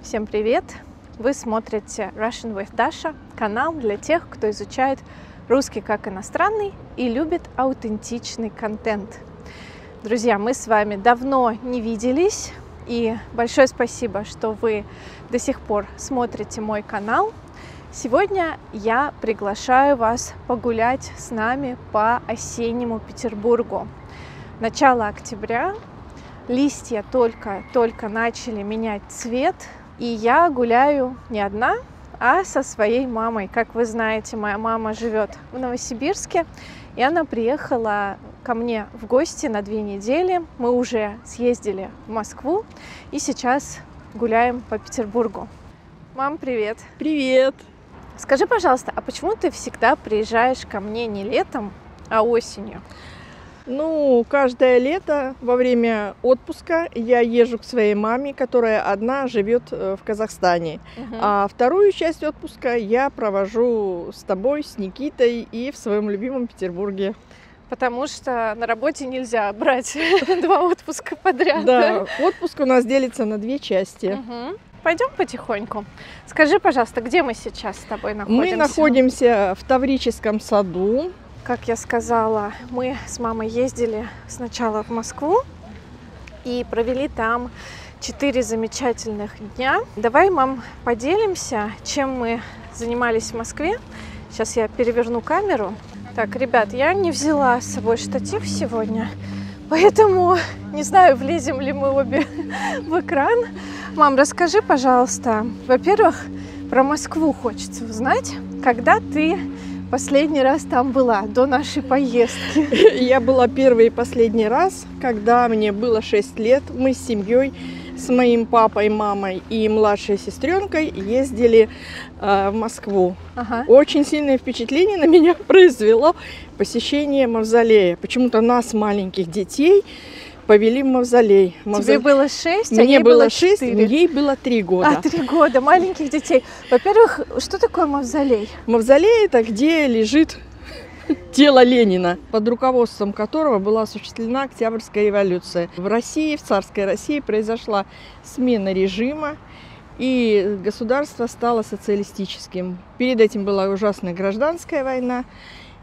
Всем привет! Вы смотрите Russian with Dasha, канал для тех, кто изучает русский как иностранный и любит аутентичный контент. Друзья, мы с вами давно не виделись, и большое спасибо, что вы до сих пор смотрите мой канал. Сегодня я приглашаю вас погулять с нами по осеннему Петербургу. Начало октября, листья только начали менять цвет, и я гуляю не одна, а со своей мамой. Как вы знаете, моя мама живет в Новосибирске, и она приехала ко мне в гости на 2 недели. Мы уже съездили в Москву и сейчас гуляем по Петербургу. Мам, привет! Привет! Скажи, пожалуйста, а почему ты всегда приезжаешь ко мне не летом, а осенью? Ну, каждое лето во время отпуска я езжу к своей маме, которая одна живет в Казахстане. А вторую часть отпуска я провожу с тобой, с Никитой и в своем любимом Петербурге. Потому что на работе нельзя брать 2 отпуска подряд. Да, отпуск у нас делится на 2 части. Пойдем потихоньку. Скажи, пожалуйста, где мы сейчас с тобой находимся? Мы находимся в Таврическом саду. Как я сказала, мы с мамой ездили сначала в Москву и провели там 4 замечательных дня. Давай, мам, поделимся, чем мы занимались в Москве. Сейчас я переверну камеру. Так, ребят, я не взяла с собой штатив сегодня, поэтому не знаю, влезем ли мы обе в экран. Мам, расскажи, пожалуйста, во-первых, про Москву хочется узнать, когда ты последний раз там была, до нашей поездки? Я была первый и последний раз, когда мне было 6 лет. Мы с семьей, с моим папой, мамой и младшей сестренкой ездили в Москву. Очень сильное впечатление на меня произвело посещение мавзолея. Почему-то нас, маленьких детей, повели в мавзолей. Тебе было 6, мне а ей было 6, 4. ей было 3 года. 3 года, маленьких детей. Во-первых, что такое мавзолей? Мавзолей – это где лежит тело Ленина, под руководством которого была осуществлена Октябрьская революция. В России, в царской России, произошла смена режима, и государство стало социалистическим. Перед этим была ужасная гражданская война,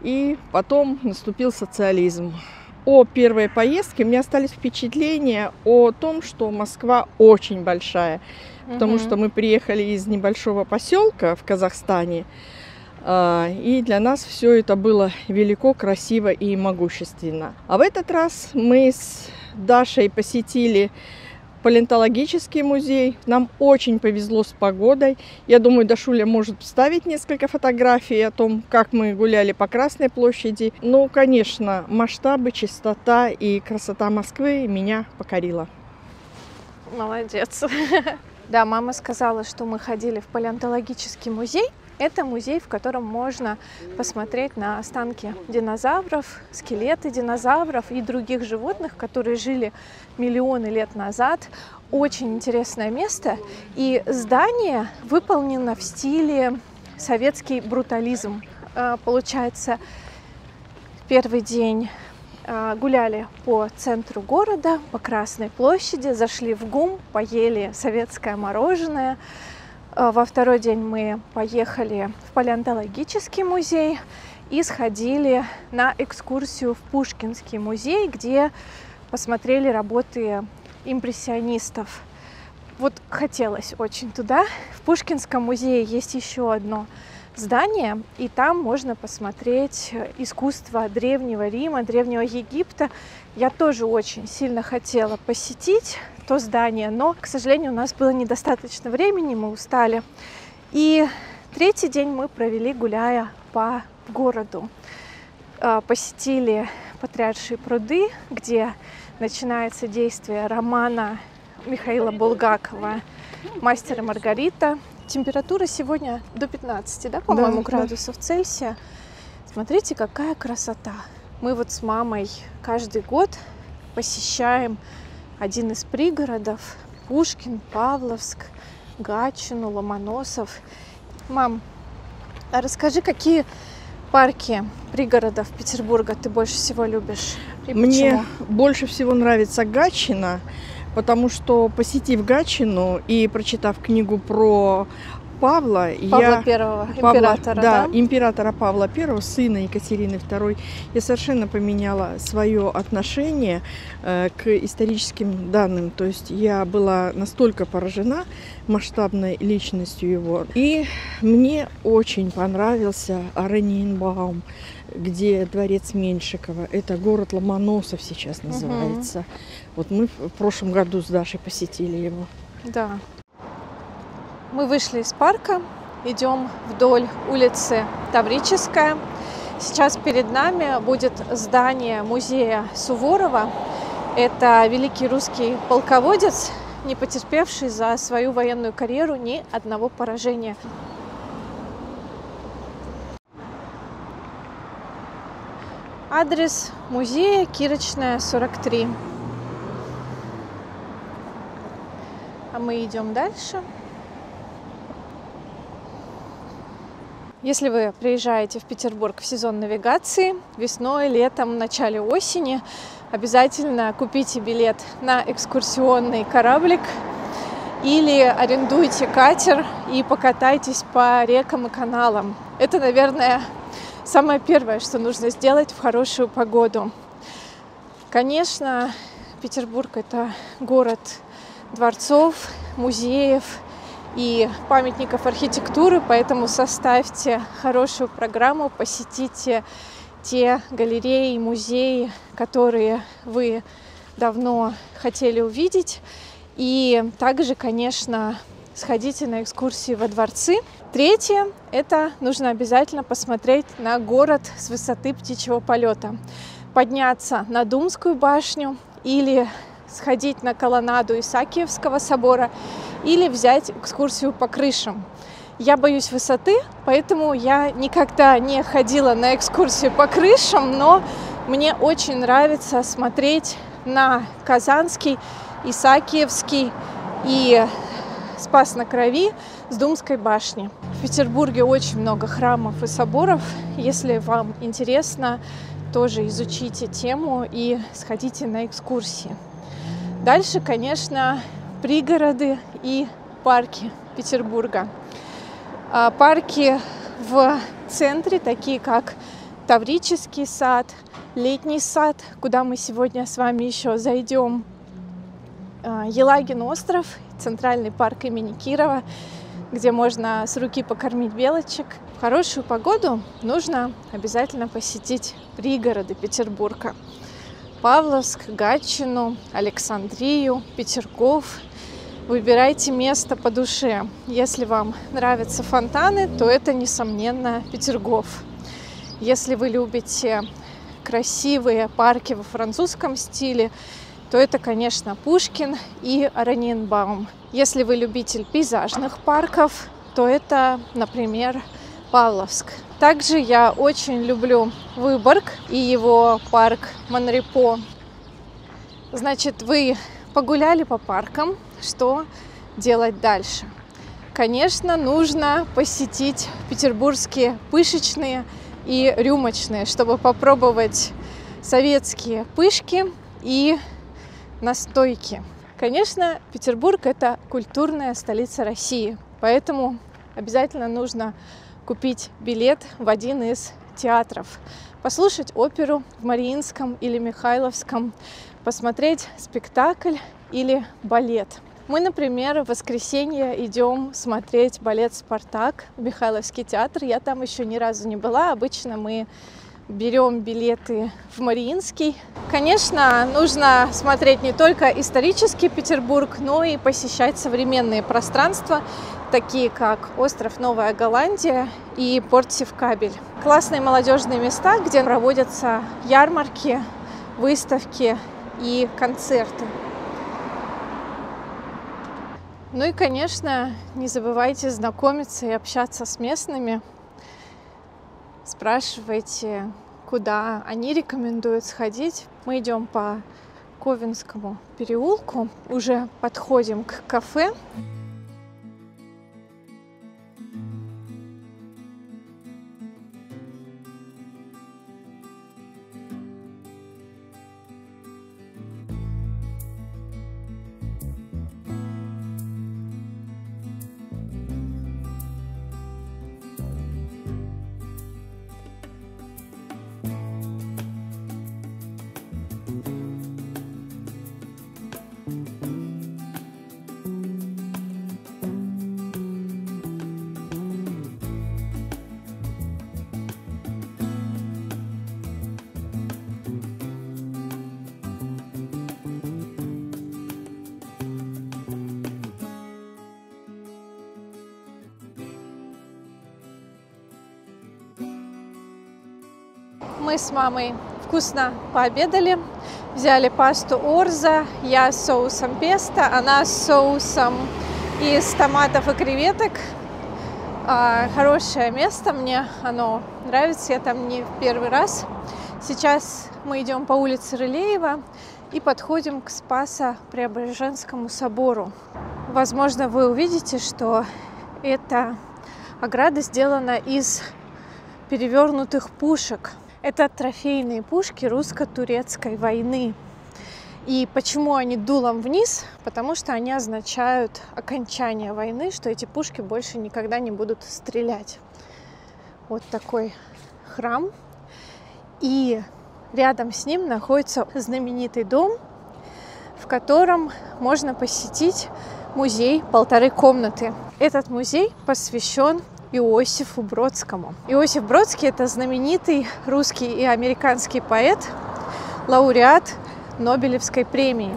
и потом наступил социализм. О первой поездке у меня остались впечатления о том, что Москва очень большая, потому что мы приехали из небольшого поселка в Казахстане, и для нас все это было велико, красиво и могущественно. А в этот раз мы с Дашей посетили палеонтологический музей. Нам очень повезло с погодой. Я думаю, Дашуля может вставить несколько фотографий о том, как мы гуляли по Красной площади. Ну, конечно, масштабы, чистота и красота Москвы меня покорила. Молодец. Да, мама сказала, что мы ходили в палеонтологический музей. Это музей, в котором можно посмотреть на останки динозавров, скелеты динозавров и других животных, которые жили миллионы лет назад. Очень интересное место. И здание выполнено в стиле советский брутализм. Получается, первый день гуляли по центру города, по Красной площади, зашли в ГУМ, поели советское мороженое. Во второй день мы поехали в палеонтологический музей и сходили на экскурсию в Пушкинский музей, где посмотрели работы импрессионистов. Вот хотелось очень туда. В Пушкинском музее есть еще одно здание, и там можно посмотреть искусство Древнего Рима, Древнего Египта. Я тоже очень сильно хотела посетить то здание, но, к сожалению, у нас было недостаточно времени, мы устали. И 3-й день мы провели, гуляя по городу. Посетили Патриаршие пруды, где начинается действие романа Михаила Булгакова «Мастер и Маргарита». Температура сегодня до 15, да, по-моему, градусов Цельсия. Смотрите, какая красота. Мы вот с мамой каждый год посещаем один из пригородов: Пушкин, Павловск, Гатчину, Ломоносов. Мам, а расскажи, какие парки пригородов Петербурга ты больше всего любишь? Мне больше всего нравится Гатчина, потому что, посетив Гатчину и прочитав книгу про Павла Первого, императора, да? Императора Павла I, сына Екатерины II, я совершенно поменяла свое отношение к историческим данным. То есть я была настолько поражена масштабной личностью его. И мне очень понравился Ораниенбаум, где дворец Меньшикова. Это город Ломоносов сейчас называется. Вот мы в прошлом году с Дашей посетили его. Да. Мы вышли из парка, идем вдоль улицы Таврическая. Сейчас перед нами будет здание музея Суворова. Это великий русский полководец, не потерпевший за свою военную карьеру ни одного поражения. Адрес музея Кирочная, 43. А мы идем дальше. Если вы приезжаете в Петербург в сезон навигации, весной, летом, в начале осени, обязательно купите билет на экскурсионный кораблик или арендуйте катер и покатайтесь по рекам и каналам. Это, наверное, самое первое, что нужно сделать в хорошую погоду. Конечно, Петербург – это город дворцов, музеев и памятников архитектуры, поэтому составьте хорошую программу, посетите те галереи и музеи, которые вы давно хотели увидеть. И также, конечно, сходите на экскурсии во дворцы. Третье – это нужно обязательно посмотреть на город с высоты птичьего полета. Подняться на Думскую башню или сходить на колоннаду Исаакиевского собора или взять экскурсию по крышам. Я боюсь высоты, поэтому я никогда не ходила на экскурсию по крышам, но мне очень нравится смотреть на Казанский, Исаакиевский и Спас на Крови с Думской башни. В Петербурге очень много храмов и соборов. Если вам интересно, тоже изучите тему и сходите на экскурсии. Дальше, конечно, пригороды и парки Петербурга. Парки в центре, такие как Таврический сад, Летний сад, куда мы сегодня с вами еще зайдем, Елагин остров, Центральный парк имени Кирова, где можно с руки покормить белочек. В хорошую погоду нужно обязательно посетить пригороды Петербурга. Павловск, Гатчину, Александрию, Петергоф. Выбирайте место по душе. Если вам нравятся фонтаны, то это, несомненно, Петергоф. Если вы любите красивые парки во французском стиле, то это, конечно, Пушкин и Ораниенбаум. Если вы любитель пейзажных парков, то это, например, Павловск. Также я очень люблю Выборг и его парк Монрепо. Значит, вы погуляли по паркам, что делать дальше? Конечно, нужно посетить петербургские пышечные и рюмочные, чтобы попробовать советские пышки и настойки. Конечно, Петербург – это культурная столица России, поэтому обязательно нужно купить билет в один из театров, послушать оперу в Мариинском или Михайловском, посмотреть спектакль или балет. Мы, например, в воскресенье идем смотреть балет «Спартак» в Михайловский театр. Я там еще ни разу не была. Обычно мы берем билеты в Мариинский. Конечно, нужно смотреть не только исторический Петербург, но и посещать современные пространства, такие как остров Новая Голландия и порт Севкабель. Классные молодежные места, где проводятся ярмарки, выставки и концерты. Ну и, конечно, не забывайте знакомиться и общаться с местными. Спрашивайте, куда они рекомендуют сходить. Мы идем по Ковенскому переулку, уже подходим к кафе. Мы с мамой вкусно пообедали. Взяли пасту орзо, я с соусом песто, она с соусом из томатов и креветок. Хорошее место, мне оно нравится, я там не в первый раз. Сейчас мы идем по улице Рылеева и подходим к Спасо-Преображенскому собору. Возможно, вы увидите, что эта ограда сделана из перевернутых пушек. Это трофейные пушки русско-турецкой войны. И почему они дулом вниз? Потому что они означают окончание войны, что эти пушки больше никогда не будут стрелять. Вот такой храм. И рядом с ним находится знаменитый дом, в котором можно посетить музей «Полторы комнаты». Этот музей посвящен Иосифу Бродскому. Иосиф Бродский – это знаменитый русский и американский поэт, лауреат Нобелевской премии.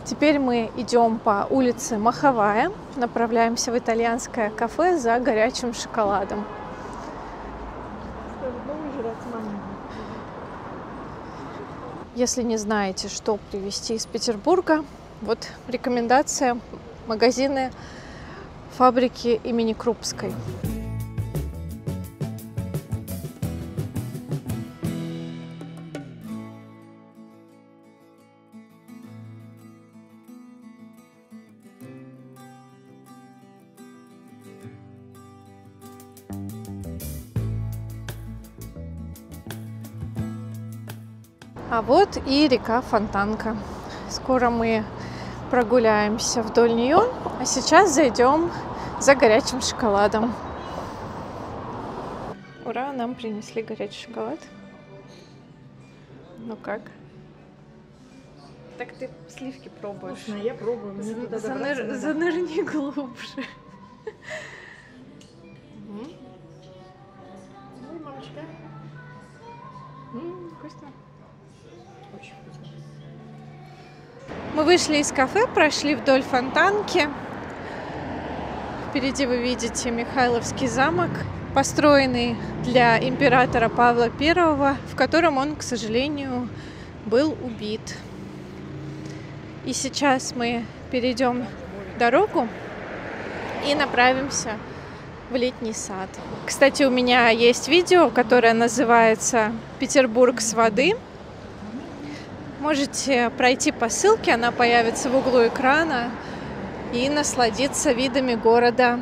Теперь мы идем по улице Маховая, направляемся в итальянское кафе за горячим шоколадом. Если не знаете, что привезти из Петербурга, вот рекомендация: магазины фабрики имени Крупской. А вот и река Фонтанка. Скоро мы прогуляемся вдоль нее, а сейчас зайдем за горячим шоколадом. Ура, нам принесли горячий шоколад. Ну как? Так ты сливки пробуешь. Вкусно, я пробую. Мне туда добраться надо. Занырни глубже. Ой, мамочка. Вкусно. Очень вкусно. Мы вышли из кафе, прошли вдоль Фонтанки. Впереди вы видите Михайловский замок, построенный для императора Павла I, в котором он, к сожалению, был убит. И сейчас мы перейдем дорогу и направимся в летний сад. Кстати, у меня есть видео, которое называется «Петербург с воды». Можете пройти по ссылке, она появится в углу экрана, и насладиться видами города.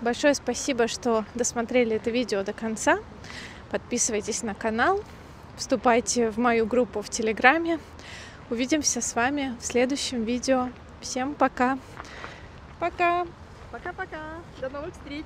Большое спасибо, что досмотрели это видео до конца. Подписывайтесь на канал, вступайте в мою группу в Телеграме. Увидимся с вами в следующем видео. Всем пока! Пока! Пока-пока! До новых встреч!